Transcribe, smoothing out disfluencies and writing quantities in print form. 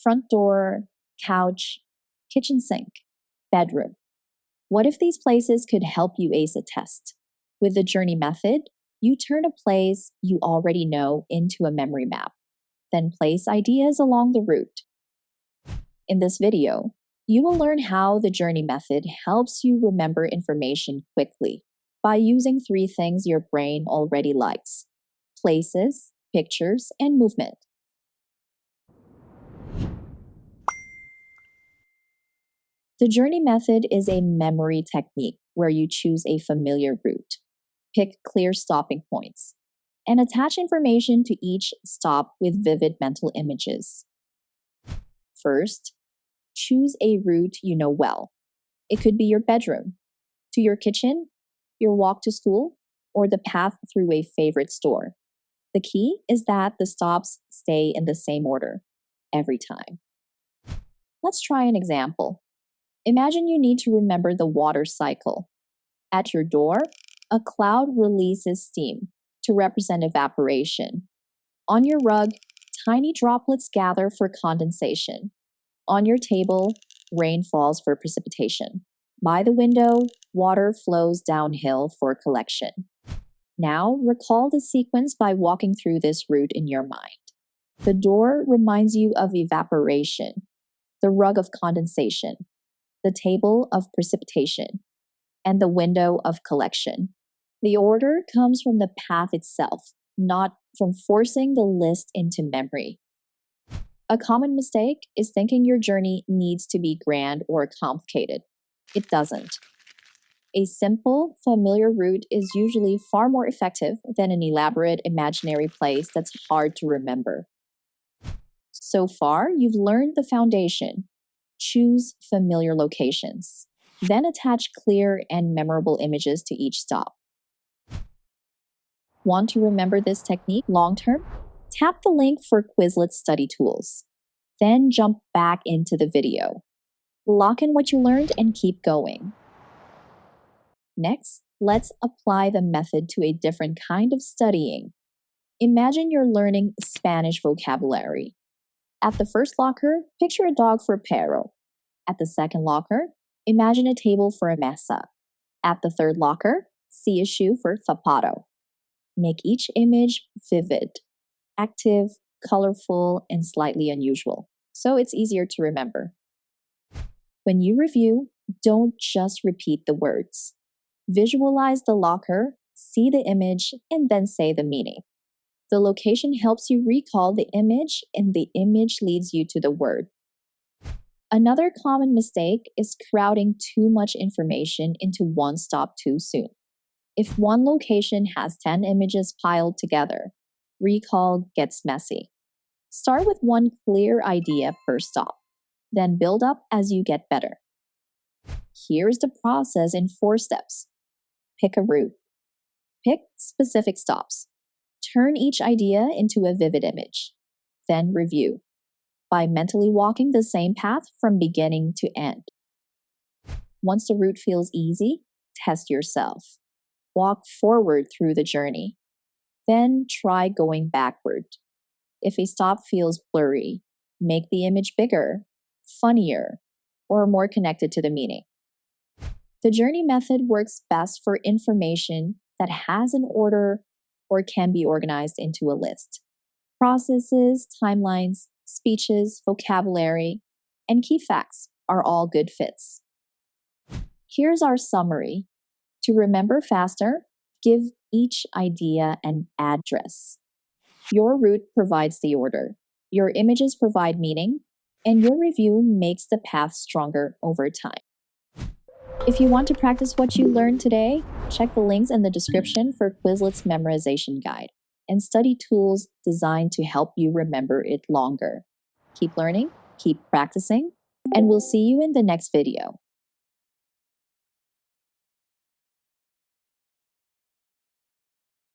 front door, couch, kitchen sink, bedroom. What if these places could help you ace a test? With the journey method, you turn a place you already know into a memory map, then place ideas along the route. In this video, you will learn how the journey method helps you remember information quickly by using 3 things your brain already likes: places, pictures, and movement. The journey method is a memory technique where you choose a familiar route, pick clear stopping points, and attach information to each stop with vivid mental images. First, choose a route you know well. It could be your bedroom, to your kitchen, your walk to school, or the path through a favorite store. The key is that the stops stay in the same order every time. Let's try an example. Imagine you need to remember the water cycle. At your door, a cloud releases steam to represent evaporation. On your rug, tiny droplets gather for condensation. On your table, rain falls for precipitation. By the window, water flows downhill for collection. Now, recall the sequence by walking through this route in your mind. The door reminds you of evaporation, the rug of condensation, the table of precipitation, and the window of collection. The order comes from the path itself, not from forcing the list into memory. A common mistake is thinking your journey needs to be grand or complicated. It doesn't. A simple, familiar route is usually far more effective than an elaborate imaginary place that's hard to remember. So far, you've learned the foundation. Choose familiar locations. Then attach clear and memorable images to each stop. Want to remember this technique long-term? Tap the link for Quizlet study tools. Then jump back into the video. Lock in what you learned and keep going. Next, let's apply the method to a different kind of studying. Imagine you're learning Spanish vocabulary. At the first locker, picture a dog for perro. At the second locker, imagine a table for a mesa. At the third locker, see a shoe for zapato. Make each image vivid, active, colorful, and slightly unusual, so it's easier to remember. When you review, don't just repeat the words. Visualize the locker, see the image, and then say the meaning. The location helps you recall the image, and the image leads you to the word. Another common mistake is crowding too much information into one stop too soon. If one location has 10 images piled together, recall gets messy. Start with one clear idea per stop, then build up as you get better. Here's the process in 4 steps. Pick a route. Pick specific stops. Turn each idea into a vivid image. Then review by mentally walking the same path from beginning to end. Once the route feels easy, test yourself. Walk forward through the journey. Then try going backward. If a stop feels blurry, make the image bigger, funnier, or more connected to the meaning. The journey method works best for information that has an order or can be organized into a list. Processes, timelines, speeches, vocabulary, and key facts are all good fits. Here's our summary. To remember faster, give each idea an address. Your route provides the order, your images provide meaning, and your review makes the path stronger over time. If you want to practice what you learned today, check the links in the description for Quizlet's memorization guide and study tools designed to help you remember it longer. Keep learning, keep practicing, and we'll see you in the next video.